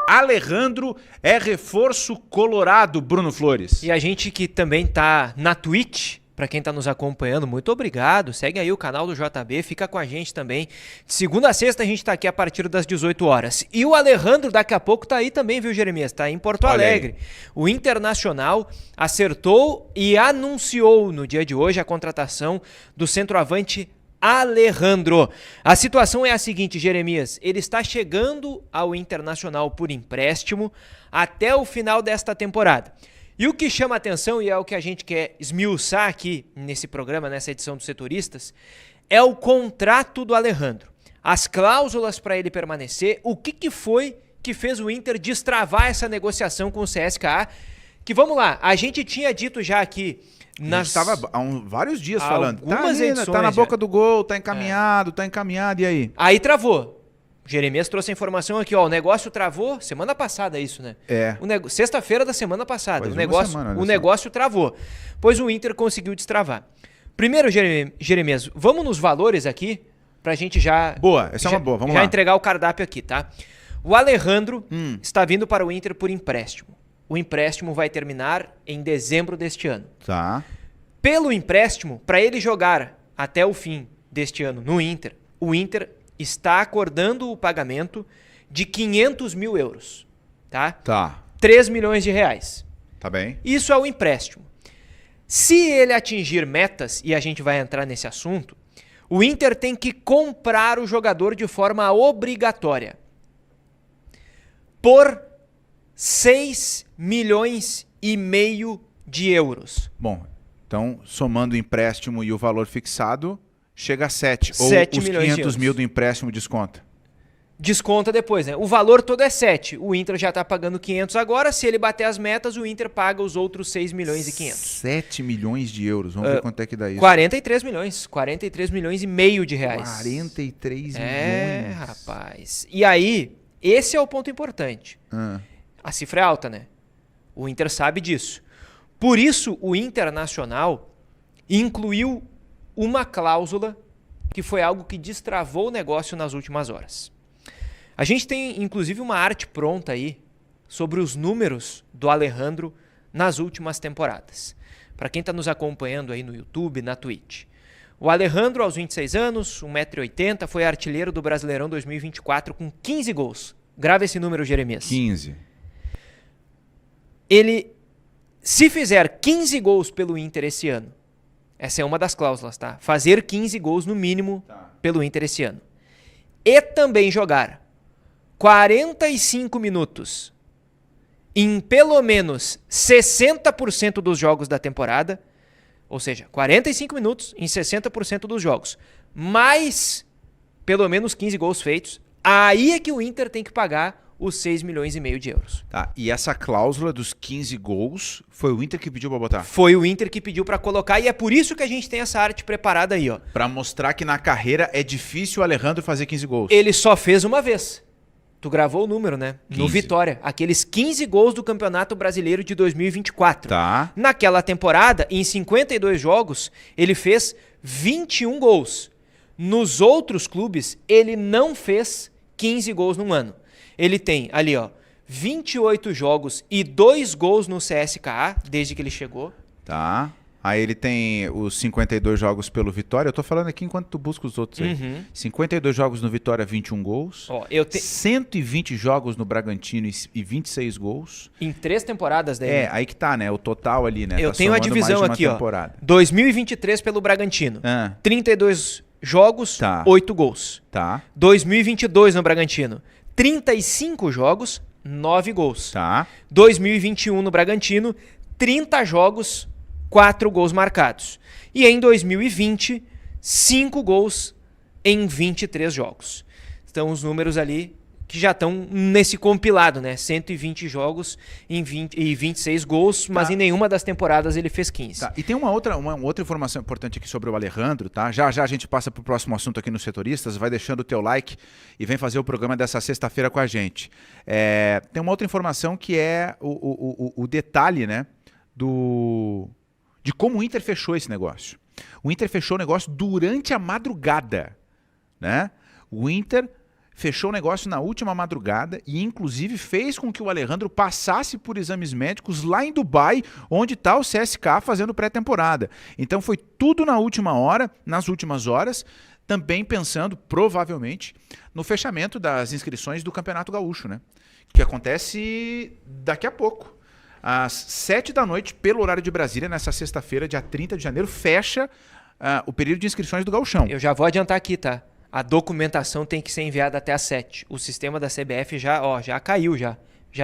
Alejandro é reforço colorado, Bruno Flores. E a gente que também tá na Twitch, para quem tá nos acompanhando, muito obrigado. Segue aí o canal do JB, fica com a gente também. De segunda a sexta a gente tá aqui a partir das 18 horas. E o Alejandro daqui a pouco tá aí também, viu, Jeremias? Tá aí em Porto Alegre. O Internacional acertou e anunciou no dia de hoje a contratação do centroavante Alejandro. A situação é a seguinte, Jeremias, ele está chegando ao Internacional por empréstimo até o final desta temporada. E o que chama atenção, e é o que a gente quer esmiuçar aqui nesse programa, nessa edição dos Setoristas, é o contrato do Alejandro. As cláusulas para ele permanecer, o que foi que fez o Inter destravar essa negociação com o CSKA, que vamos lá, a gente tinha dito já aqui... A gente estava há vários dias falando. Tá na boca do gol, tá encaminhado, e aí? Aí travou. O Jeremias trouxe a informação aqui, ó. O negócio travou semana passada, isso, né? Sexta-feira da semana passada. O negócio travou. Pois o Inter conseguiu destravar. Primeiro, Jeremias, vamos nos valores aqui, pra gente já... Boa, essa é uma boa, vamos lá. Já entregar o cardápio aqui, tá? O Alejandro está vindo para o Inter por empréstimo. O empréstimo vai terminar em dezembro deste ano. Tá. Pelo empréstimo, para ele jogar até o fim deste ano no Inter, o Inter está acordando o pagamento de 500 mil euros. Tá? Tá. 3 milhões de reais. Tá bem. Isso é o empréstimo. Se ele atingir metas, e a gente vai entrar nesse assunto, o Inter tem que comprar o jogador de forma obrigatória. Por 6 milhões e meio de euros. Bom, então, somando o empréstimo e o valor fixado, chega a 7. Ou 7 os milhões 500 mil do empréstimo desconta? Desconta depois, né? O valor todo é 7. O Inter já tá pagando 500 agora. Se ele bater as metas, o Inter paga os outros 6 milhões e 500. 7 milhões de euros. Vamos ver quanto é que dá isso. 43 milhões. 43 milhões e meio de reais. 43 milhões. É, rapaz. E aí, esse é o ponto importante. A cifra é alta, né? O Inter sabe disso. Por isso, o Internacional incluiu uma cláusula que foi algo que destravou o negócio nas últimas horas. A gente tem, inclusive, uma arte pronta aí sobre os números do Alejandro nas últimas temporadas. Para quem está nos acompanhando aí no YouTube, na Twitch. O Alejandro, aos 26 anos, 1,80 m, foi artilheiro do Brasileirão 2024 com 15 gols. Grava esse número, Jeremias. 15. Ele, se fizer 15 gols pelo Inter esse ano, essa é uma das cláusulas, tá? Fazer 15 gols no mínimo pelo Inter esse ano. E também jogar 45 minutos em pelo menos 60% dos jogos da temporada, ou seja, 45 minutos em 60% dos jogos, mais pelo menos 15 gols feitos, aí é que o Inter tem que pagar os 6 milhões e meio de euros. Tá, e essa cláusula dos 15 gols foi o Inter que pediu pra botar? Foi o Inter que pediu pra colocar e é por isso que a gente tem essa arte preparada aí, ó. Pra mostrar que na carreira é difícil o Alejandro fazer 15 gols. Ele só fez uma vez. Tu gravou o número, né? 15. No Vitória. Aqueles 15 gols do Campeonato Brasileiro de 2024. Tá. Naquela temporada, em 52 jogos, ele fez 21 gols. Nos outros clubes, ele não fez 15 gols num ano. Ele tem ali, ó, 28 jogos e 2 gols no CSKA, desde que ele chegou. Tá. Aí ele tem os 52 jogos pelo Vitória. Eu tô falando aqui enquanto tu busca os outros aí. 52 jogos no Vitória, 21 gols. Ó, 120 jogos no Bragantino e 26 gols. Em 3 temporadas daí. Aí que tá, né? O total ali, né? Eu tá tenho a divisão aqui, temporada. ó. 2023 pelo Bragantino. 32 jogos, 8 gols. Tá. 2022 no Bragantino. 35 jogos, 9 gols. Tá. 2021 no Bragantino, 30 jogos, 4 gols marcados. E em 2020, 5 gols em 23 jogos. Então os números ali que já estão nesse compilado, né? 120 jogos e 26 gols, mas em nenhuma das temporadas ele fez 15. Tá. E tem uma outra informação importante aqui sobre o Alejandro, tá? Já a gente passa para o próximo assunto aqui nos Setoristas, vai deixando o teu like e vem fazer o programa dessa sexta-feira com a gente. Tem uma outra informação que é o detalhe, né? De como o Inter fechou esse negócio. O Inter fechou o negócio durante a madrugada, né? O Inter fechou o negócio na última madrugada e inclusive fez com que o Alejandro passasse por exames médicos lá em Dubai, onde está o CSKA fazendo pré-temporada. Então foi tudo na última hora, nas últimas horas, também pensando, provavelmente, no fechamento das inscrições do Campeonato Gaúcho, né? Que acontece daqui a pouco. Às 7 da noite, pelo horário de Brasília, nessa sexta-feira, dia 30 de janeiro, fecha o período de inscrições do Gauchão. Eu já vou adiantar aqui, tá? A documentação tem que ser enviada até às 7. O sistema da CBF já caiu, já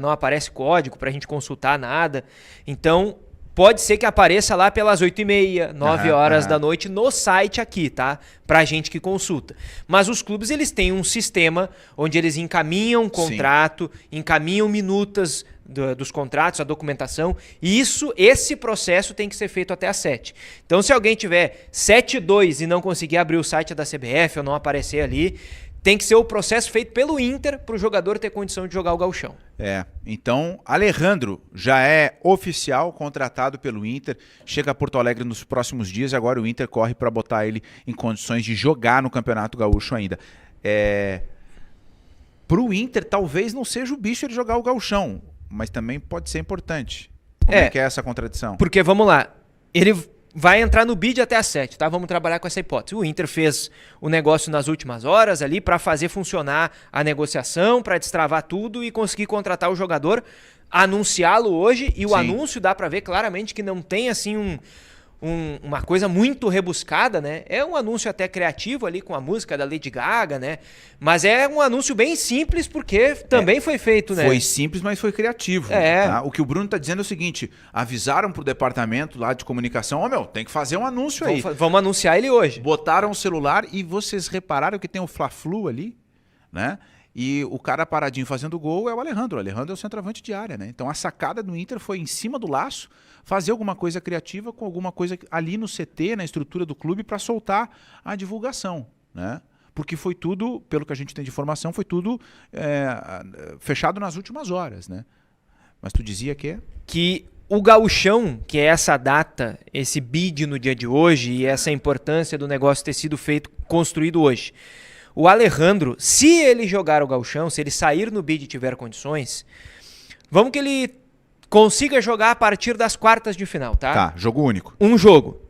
não aparece código pra gente consultar nada. Então, pode ser que apareça lá pelas 8h30, 9 horas da noite no site aqui, tá? Pra gente que consulta. Mas os clubes, eles têm um sistema onde eles encaminham o contrato, encaminham minutas dos contratos, a documentação, e esse processo tem que ser feito até às 7. Então, se alguém tiver 7:02 e não conseguir abrir o site da CBF ou não aparecer ali, tem que ser o processo feito pelo Inter para o jogador ter condição de jogar o Gauchão. Então, Alejandro já é oficial, contratado pelo Inter, chega a Porto Alegre nos próximos dias e agora o Inter corre para botar ele em condições de jogar no Campeonato Gaúcho ainda. Para o Inter, talvez não seja o bicho ele jogar o Gauchão, mas também pode ser importante. Como é que é essa contradição? Porque, vamos lá, ele vai entrar no bid até às 7, tá? Vamos trabalhar com essa hipótese. O Inter fez o negócio nas últimas horas ali para fazer funcionar a negociação, para destravar tudo e conseguir contratar o jogador, anunciá-lo hoje, e o anúncio dá para ver claramente que não tem assim uma coisa muito rebuscada, né? É um anúncio até criativo ali com a música da Lady Gaga, né? Mas é um anúncio bem simples porque também foi feito, né? Foi simples, mas foi criativo. Tá? O que o Bruno tá dizendo é o seguinte, avisaram pro departamento lá de comunicação, tem que fazer um anúncio aí. Vamos anunciar ele hoje. Botaram o celular e vocês repararam que tem o Fla-Flu ali, né? E o cara paradinho fazendo gol é o Alejandro. O Alejandro é o centroavante de área, né? Então a sacada do Inter foi em cima do laço, fazer alguma coisa criativa com alguma coisa ali no CT, na estrutura do clube, para soltar a divulgação, né? Porque foi tudo, pelo que a gente tem de informação, foi tudo fechado nas últimas horas, né? Mas tu dizia que o Gauchão, que é essa data, esse bid no dia de hoje e essa importância do negócio ter sido construído hoje. O Alejandro, se ele jogar o Gauchão, se ele sair no bid e tiver condições, vamos que ele consiga jogar a partir das quartas de final, tá? Tá, jogo único. Um jogo.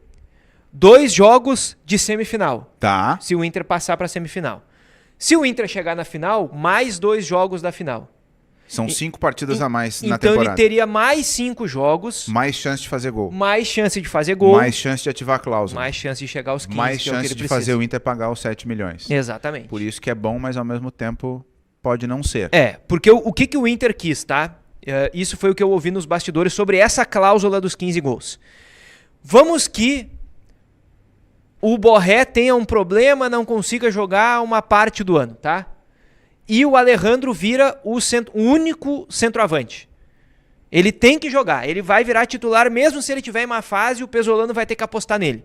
2 jogos de semifinal. Tá. Se o Inter passar para semifinal. Se o Inter chegar na final, mais 2 jogos da final. São 5 partidas a mais na temporada. Então ele teria mais 5 jogos. Mais chance de fazer gol. Mais chance de fazer gol. Mais chance de ativar a cláusula. Mais chance de chegar aos 15. Mais chance de fazer o Inter pagar os 7 milhões. Exatamente. Por isso que é bom, mas ao mesmo tempo pode não ser. Porque o que o Inter quis, tá? Isso foi o que eu ouvi nos bastidores sobre essa cláusula dos 15 gols. Vamos que o Borré tenha um problema, não consiga jogar uma parte do ano, tá? E o Alejandro vira o único centroavante. Ele tem que jogar, ele vai virar titular mesmo se ele tiver em má fase, o Pesolano vai ter que apostar nele.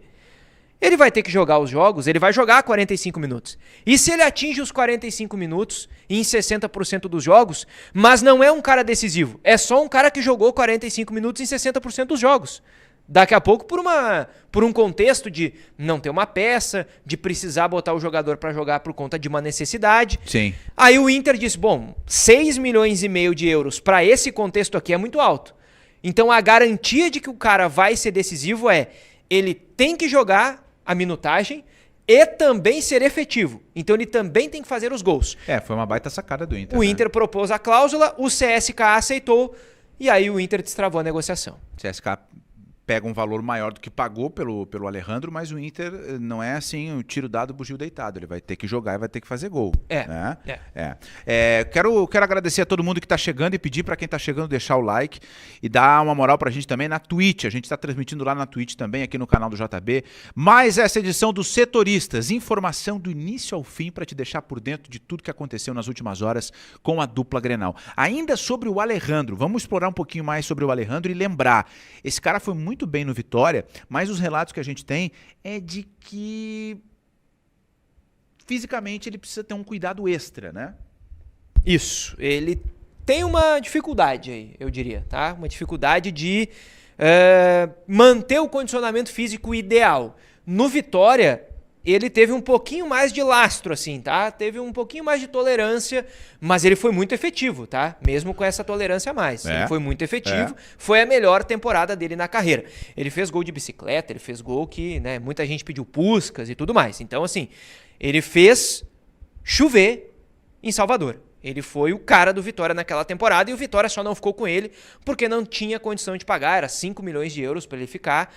Ele vai ter que jogar os jogos, ele vai jogar 45 minutos. E se ele atinge os 45 minutos em 60% dos jogos, mas não é um cara decisivo, é só um cara que jogou 45 minutos em 60% dos jogos. Daqui a pouco, por um contexto de não ter uma peça, de precisar botar o jogador para jogar por conta de uma necessidade. Sim. Aí o Inter disse, 6,5 milhões de euros para esse contexto aqui é muito alto. Então a garantia de que o cara vai ser decisivo ele tem que jogar a minutagem e também ser efetivo. Então ele também tem que fazer os gols. Foi uma baita sacada do Inter. O Inter propôs a cláusula, o CSKA aceitou e aí o Inter destravou a negociação. CSKA pega um valor maior do que pagou pelo Alejandro, mas o Inter não é assim, o tiro dado, bugio deitado. Ele vai ter que jogar e vai ter que fazer gol. Quero agradecer a todo mundo que está chegando e pedir para quem está chegando deixar o like e dar uma moral para a gente também na Twitch. A gente está transmitindo lá na Twitch também, aqui no canal do JB. Mais essa edição dos Setoristas. Informação do início ao fim para te deixar por dentro de tudo que aconteceu nas últimas horas com a dupla Grenal. Ainda sobre o Alejandro, vamos explorar um pouquinho mais sobre o Alejandro e lembrar, esse cara foi muito bem no Vitória, mas os relatos que a gente tem é de que fisicamente ele precisa ter um cuidado extra, né? Isso, ele tem uma dificuldade aí, eu diria, tá? Uma dificuldade de manter o condicionamento físico ideal. No Vitória, ele teve um pouquinho mais de lastro, assim, tá? Teve um pouquinho mais de tolerância, mas ele foi muito efetivo, tá? Mesmo com essa tolerância a mais. Ele foi muito efetivo, foi a melhor temporada dele na carreira. Ele fez gol de bicicleta, ele fez gol que, né, muita gente pediu Puskás e tudo mais. Então, assim, ele fez chover em Salvador. Ele foi o cara do Vitória naquela temporada e o Vitória só não ficou com ele porque não tinha condição de pagar, era 5 milhões de euros para ele ficar.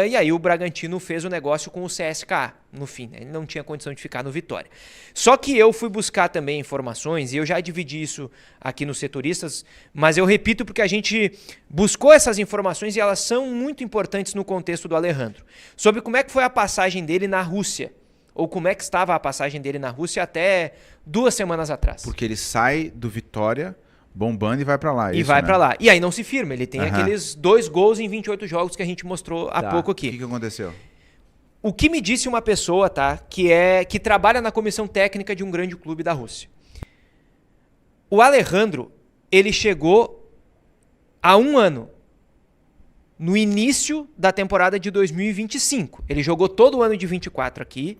E aí o Bragantino fez o negócio com o CSKA no fim, né? Ele não tinha condição de ficar no Vitória. Só que eu fui buscar também informações e eu já dividi isso aqui nos setoristas, mas eu repito porque a gente buscou essas informações e elas são muito importantes no contexto do Alejandro. Sobre como é que foi a passagem dele na Rússia. Ou como é que estava a passagem dele na Rússia até 2 semanas atrás. Porque ele sai do Vitória bombando e vai pra lá. E vai pra lá. E aí não se firma. Ele tem aqueles 2 gols em 28 jogos que a gente mostrou há pouco aqui. O que aconteceu? O que me disse uma pessoa, tá? Que trabalha na comissão técnica de um grande clube da Rússia. O Alejandro, ele chegou há 1 ano. No início da temporada de 2025. Ele jogou todo o ano de 24 aqui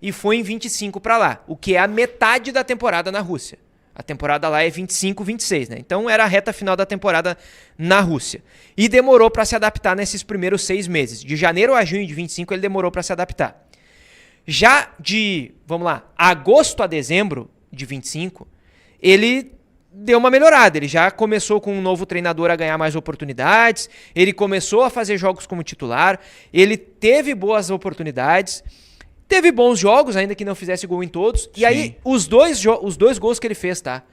e foi em 25 para lá, o que é a metade da temporada na Rússia. A temporada lá é 25, 26, né? Então era a reta final da temporada na Rússia. E demorou para se adaptar nesses primeiros 6 meses. De janeiro a junho de 25 ele demorou para se adaptar. Já de, vamos lá, agosto a dezembro de 25, ele deu uma melhorada, ele já começou com um novo treinador a ganhar mais oportunidades, ele começou a fazer jogos como titular, ele teve boas oportunidades, teve bons jogos, ainda que não fizesse gol em todos, e aí os dois gols que ele fez, tá?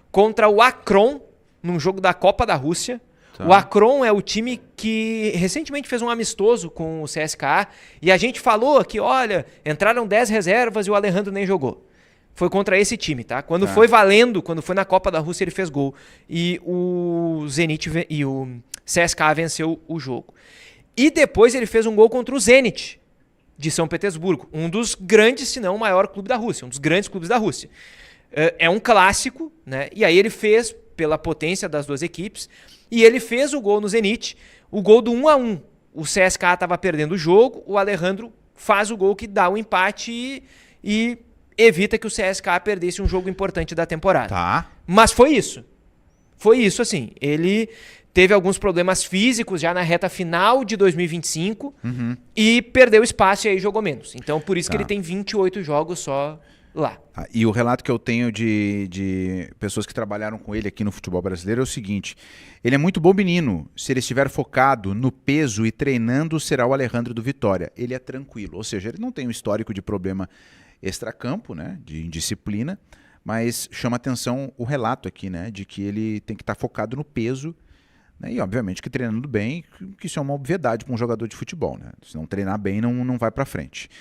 Contra o Akron, num jogo da Copa da Rússia. O Akron é o time que recentemente fez um amistoso com o CSKA, e a gente falou aqui, olha, entraram 10 reservas e o Alejandro nem jogou. Foi contra esse time, tá? Quando foi valendo, quando foi na Copa da Rússia, ele fez gol. E o Zenit e o CSKA venceu o jogo. E depois ele fez um gol contra o Zenit, de São Petersburgo. Um dos grandes, se não o maior clube da Rússia. Um dos grandes clubes da Rússia. É um clássico, né? E aí ele fez, pela potência das duas equipes, e ele fez o gol no Zenit, o gol do 1-1. O CSKA estava perdendo o jogo, o Alejandro faz o gol que dá o empate e evita que o CSKA perdesse um jogo importante da temporada. Tá. Mas foi isso. Foi isso, assim. Ele teve alguns problemas físicos já na reta final de 2025 e perdeu espaço e aí jogou menos. Então, por isso que ele tem 28 jogos só lá. E o relato que eu tenho de pessoas que trabalharam com ele aqui no futebol brasileiro é o seguinte: ele é muito bom menino. Se ele estiver focado no peso e treinando, será o Alejandro do Vitória. Ele é tranquilo. Ou seja, ele não tem um histórico de problema extracampo, né, de indisciplina, mas chama atenção o relato aqui, né, de que ele tem que estar focado no peso, né, e obviamente que treinando bem, que isso é uma obviedade para um jogador de futebol, né, se não treinar bem não vai para frente.